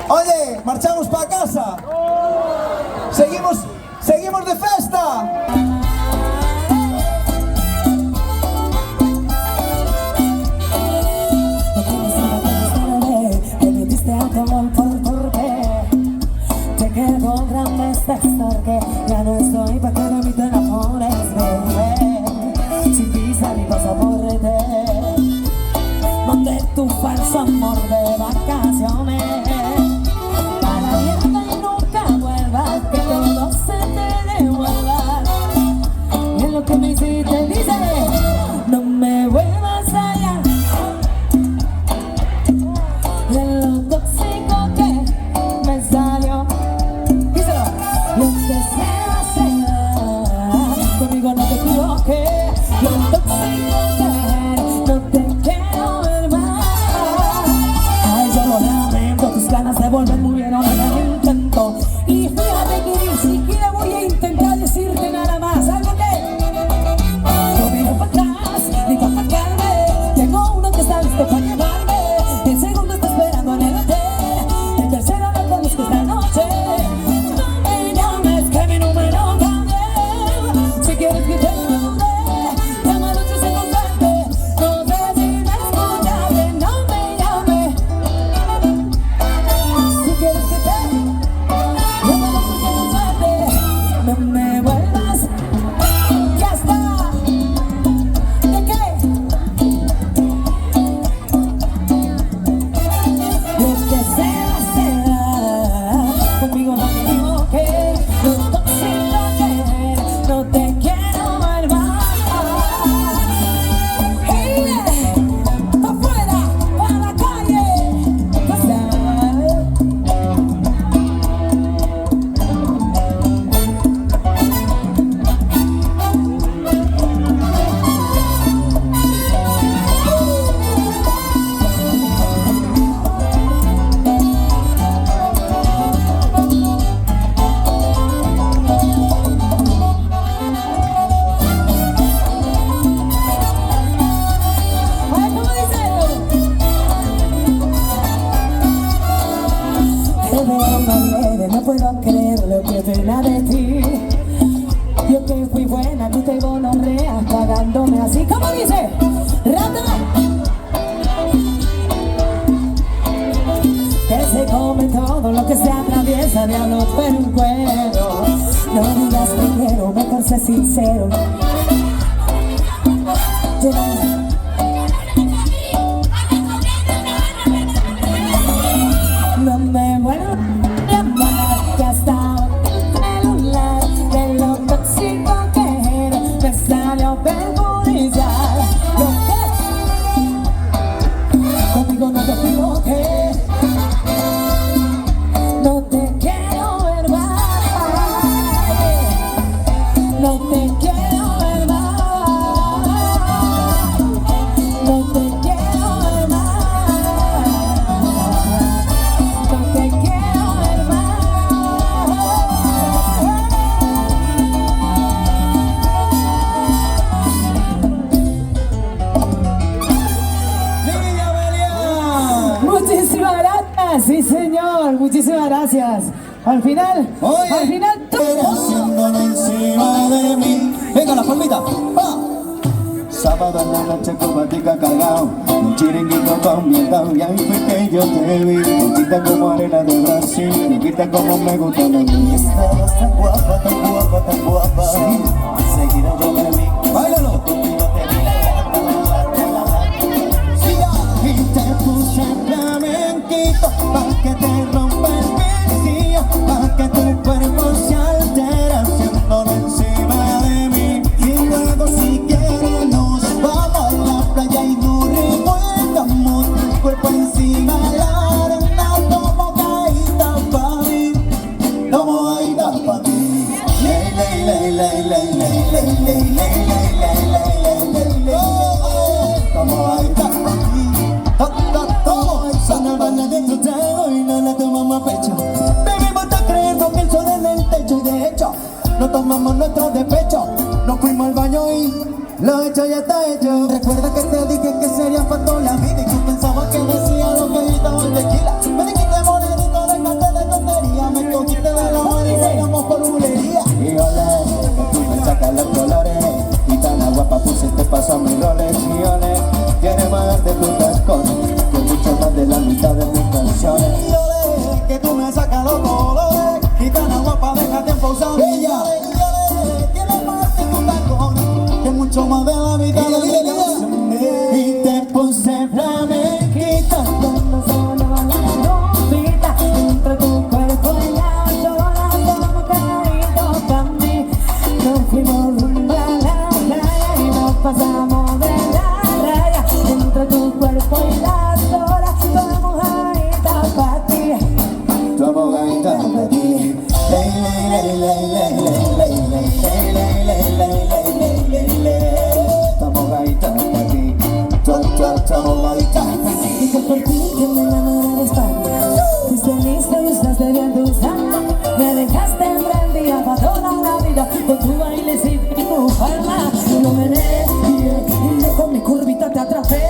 Oye, marchamos para casa. Seguimos de festa. Te metiste alcohol por torpe. Te quedo grande este estar que ya no estoy pa' que de mí te enamores, bebé. Sin visa ni pasaporte. Mandé tu falso amor de vacaciones. Para mierda y nunca vuelvas, que todo se te devuelva. Y en lo que me hiciste dice, no me vuelvas allá. Y en lo tóxico que me salió, díselo, lo que sea, sea. Conmigo no te equivoques. Lo tóxico que no te quiero ver más. Ay, yo lo lamento, tus ganas de volver murieron en el intento. Y fíjate que ni siquiera voy a intentar decirte nada más. Algo que no miro para atrás ni para atacarme. Tengo uno que está listo para llevarme. Y el segundo está esperando en el hotel. El tercero lo conozco esta noche. No me llames que mi número cambie. Si quieres que te mande, llama al 857. No sé si me escuchaste. No me llames. Si quieres que te llama al 857. No me vuelvas. Ya está. ¿De qué? Lo que sea, sea. Conmigo no te equivoques. No tóxico que no te quiero ver más. Hey, pa' afuera, pa' la calle. Pasa. Ay, ¿cómo dice? Te veo mal, no puedo creer lo que pena de ti. Yo que fui buena, tú te gonorreas pagándome así. ¿Cómo dice? Rata. Que se come todo lo que se atraviesa, diablo, pero un cuero. No digas que quiero, mejor sé sincero. No me vuelvo a llamar, que hasta el celular de lo tóxico que eres me salió perjudicial. Lo que conmigo no te equivoques. No te quiero ver más. No te quiero ver más. No te quiero ver más. No te quiero ver más. Niña Amelia. Muchísimas gracias, sí señor, muchísimas gracias. Al final Oye, pero haciéndolo encima de mí. Venga, la palmita. ¡Va! Sábado en la noche con batica cargado, un chiringuito con viento. Y ahí fue que yo te vi. Chiquita como arena de Brasil, chiquita como me gusta la mía. Estabas tan guapa, tan guapa, tan guapa. Sí. Enseguida yo me vi. ¡Báilalo! Contigo te vi. Sí, y te puse flamenquito pa' que te rompa el vestido, pa' que tu cuerpo se altera haciéndolo encima de mí. Y luego si quieres nos vamos a la playa y nos revuelcamos tu cuerpo encima de la arena como caída pa' mí, como caída pa' ti. Ley, ley, ley, ley, ley, ley, ley, ley, ley, ley, ley, ley, ley, ley, como caída pa' ti. Todo, sana banda dentro de hoy, no la tomamos a pecho. Bebimos hasta creer porque el sol en el techo. Y de hecho, no tomamos nuestro despecho. Nos fuimos al baño y lo hecho ya está hecho. Recuerda que te dije que sería para toda la vida. Y tú pensabas que decía lo que estaba en tequila. Me dijiste morenito de de mis canciones. Y ole, que tú me sacas los colores, gitana guapa, déjate pausar. Bella, tienes más de tu tacón, que mucho más de la mitad de mi canción. Y te puse flamenquita, Cuando sonaba la trompeta, entre tu cuerpo y la llora, como caído también. Nos fuimos rumbo a la playa y nos pasamos de la raya. Entre tu cuerpo y la llora, toda mojadita pa' ti. tu abogadita de ti. Ley, ley, ley, ley, ley, ley, ley, ley, ley, ley, ley, ley, ley, tu abogadita de ti. Tu abogadita de ti. Y que por ti que me enamoré de España. Fuiste listo y usaste bien tus alas. Me dejaste emprendida para toda la vida con tu bailecito y tu palma. Lo meneé, y con mi curvita te atrapé.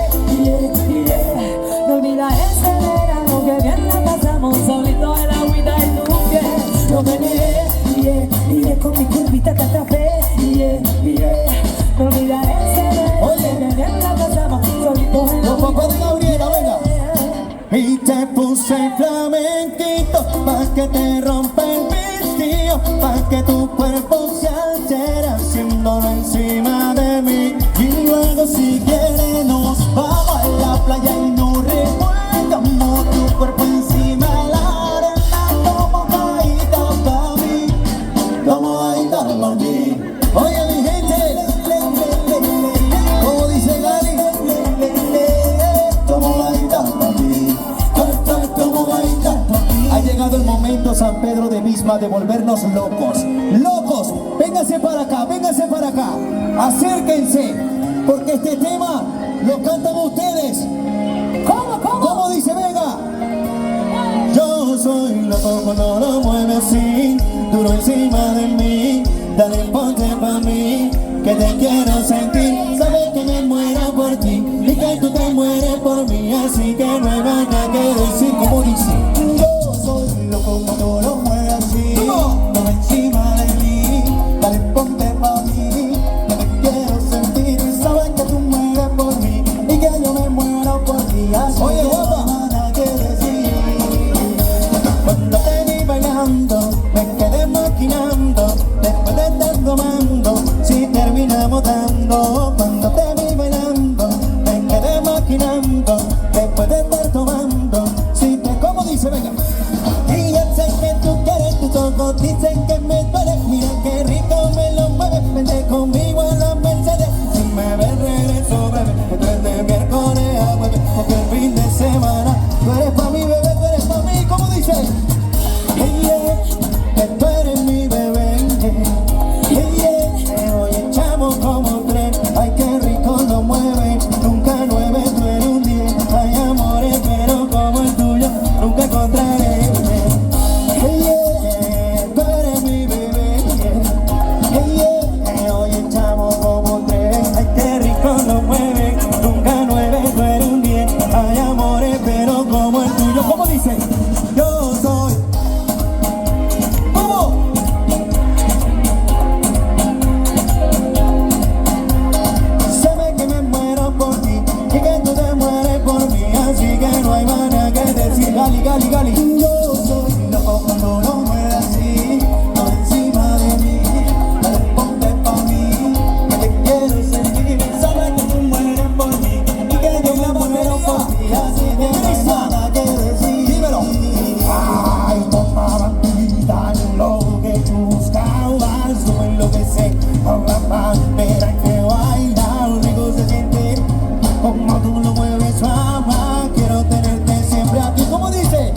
No olvides ese verano que bien la pasamos solito en la agüita y tu piel. Lo meneé, con mi curvita te atrapé. No olvides ese verano que bien la pasamos solito en la Los papás de Gabriela, venga. Y te puse flamenquito pa' que te rompa el vestido, pa' que tu cuerpo se altera haciéndolo encima de mí. Y luego si quieres nos vamos a la playa y nos revolcamos tu cuerpo encima de la arena. Como mojadita pa' mí, como mojadita pa' mí. Oye mi gente, como dice Gali, como mojadita pa' mí, como mojadita pa' mí. Ha llegado el momento, San Pedro de Misma, de volvernos locos. ¡Locos! Vénganse para acá, vénganse para acá. Acérquense, porque este tema lo cantan ustedes. ¿Cómo? ¿Cómo dice? Venga. Yo soy loco cuando lo mueve así, duro encima de mí. Dale, ponte pa' mí, que te quiero sentir. Sabes que me muero por ti y que tú te mueres por mí, así que no hay nada que decir. Como dice, yo soy loco cuando lo mueve así, duro encima de mí. Dale, ponte pa' mí, que te quiero sentir. Sabes que tú mueres por mí y que yo me muero por ti, así que no hay nada que decir. Cuando te vi bailando, me quedé maquinando, después de estar tomando, si terminamos dando. Cuando te vi bailando, me quedé maquinando, después de estar tomando, si te... ¿Cómo dice? Venga. Y ya sé que tú quieres, tus ojos dicen que me duele. Mira qué rico me lo mueves, vente conmigo a la Mercedes. Si me ves regreso breve, después de miércoles a jueves, porque el fin de semana tú eres pa' mi bebé, tú eres pa' mí. ¿Cómo dice? Que tú eres mi bebé. Hoy echamos como tren, ay qué rico lo mueve. Nunca 9, tú eres un 10. Hay amores pero como el tuyo nunca encontraré. Tú eres mi bebé. Hoy echamos como tren, ay qué rico lo mueve. Nunca 9, tú eres un 10. Hay amores pero como el tuyo. ¿Cómo dice? Yo soy... ¿Cómo? Sabe que me muero por ti y que tú te mueres por mí, así que no hay nada que decir. Gali, gali, gali. Yo soy loco cuando lo mueve así, por encima de mí. Dale, ponte pa' mí, que te quiero sentir. Sabe que tú mueres por mí y que yo me muero por ti, así que no hay nada que decir. Dímelo. Ay, toma bandita, yo lo que tú buscabas, tú me enloqueces. Ahora verás que baila, rico se siente, como tú lo mueves, mamá. Quiero tenerte siempre aquí. ¿Cómo dice?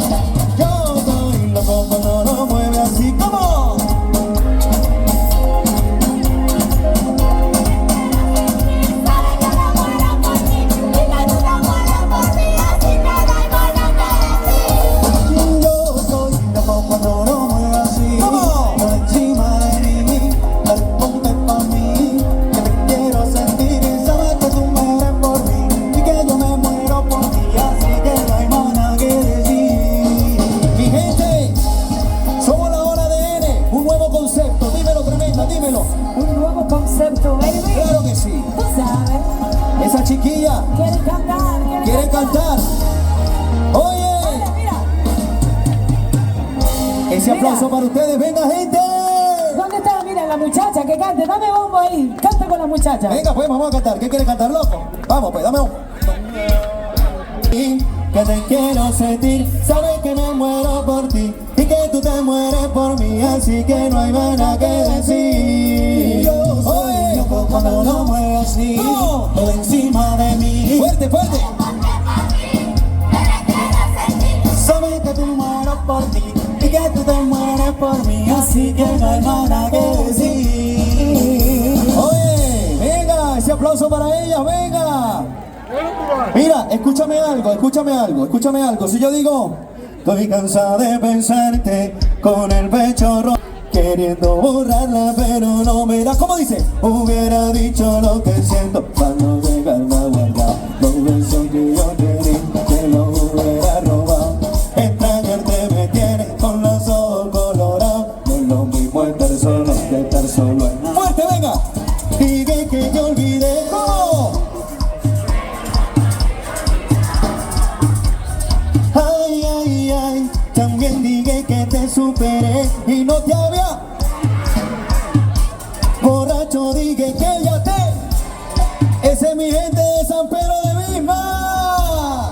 aplauso para ustedes, venga gente. ¿Dónde está? Mira, la muchacha que cante. Dame bombo ahí. Canta con la muchacha. Venga, pues vamos a cantar. ¿Qué quieres cantar, loco? Vamos, pues, dame un... Que te quiero sentir, sabes que me muero por ti y que tú te mueres por mí, así que no hay nada que decir. Yo soy loco cuando no mueves así, todo encima de mí. Fuerte, fuerte. Sabes que tú mueres por ti y que tú te mueres por mí, así que no hay nada que decir. Oye, venga, ese aplauso para ella, venga. Mira, escúchame algo. Si yo digo, estoy cansada de pensarte con el pecho roto, queriendo borrarla, pero no me da. ¿Cómo dice? Hubiera dicho lo que siento para no dejarme guardar los besos que yo te di, te lo hubiera robado. Extrañarte me tiene con los ojos colorados. No es lo mismo estar solo que estar solo. ¡Fuerte, venga! Dije que te olvidé. ¿Cómo? Ay, ay, ay, también dije que te superé y no te había. Borracho dije que ya te. Ese es mi gente de San Pedro de Visma.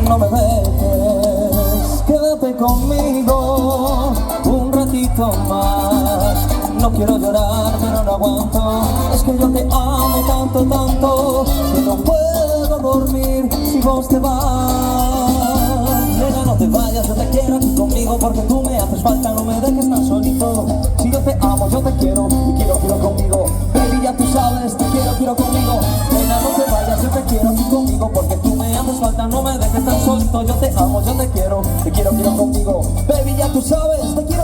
No me dejes, quédate conmigo un ratito más. No quiero llorar, pero no aguanto. Es que yo te amo tanto, tanto, que no puedo dormir si vos te vas. Nena, no te vayas, yo te quiero aquí conmigo, porque tú me haces falta, no me dejes tan solito. Si yo te amo, yo te quiero y quiero conmigo. Baby, ya tú sabes, te quiero conmigo. Nena, no te vayas, yo te quiero aquí conmigo, porque tú me haces falta, no me dejes tan solito. Yo te amo, yo te quiero conmigo. Baby, ya tú sabes, te quiero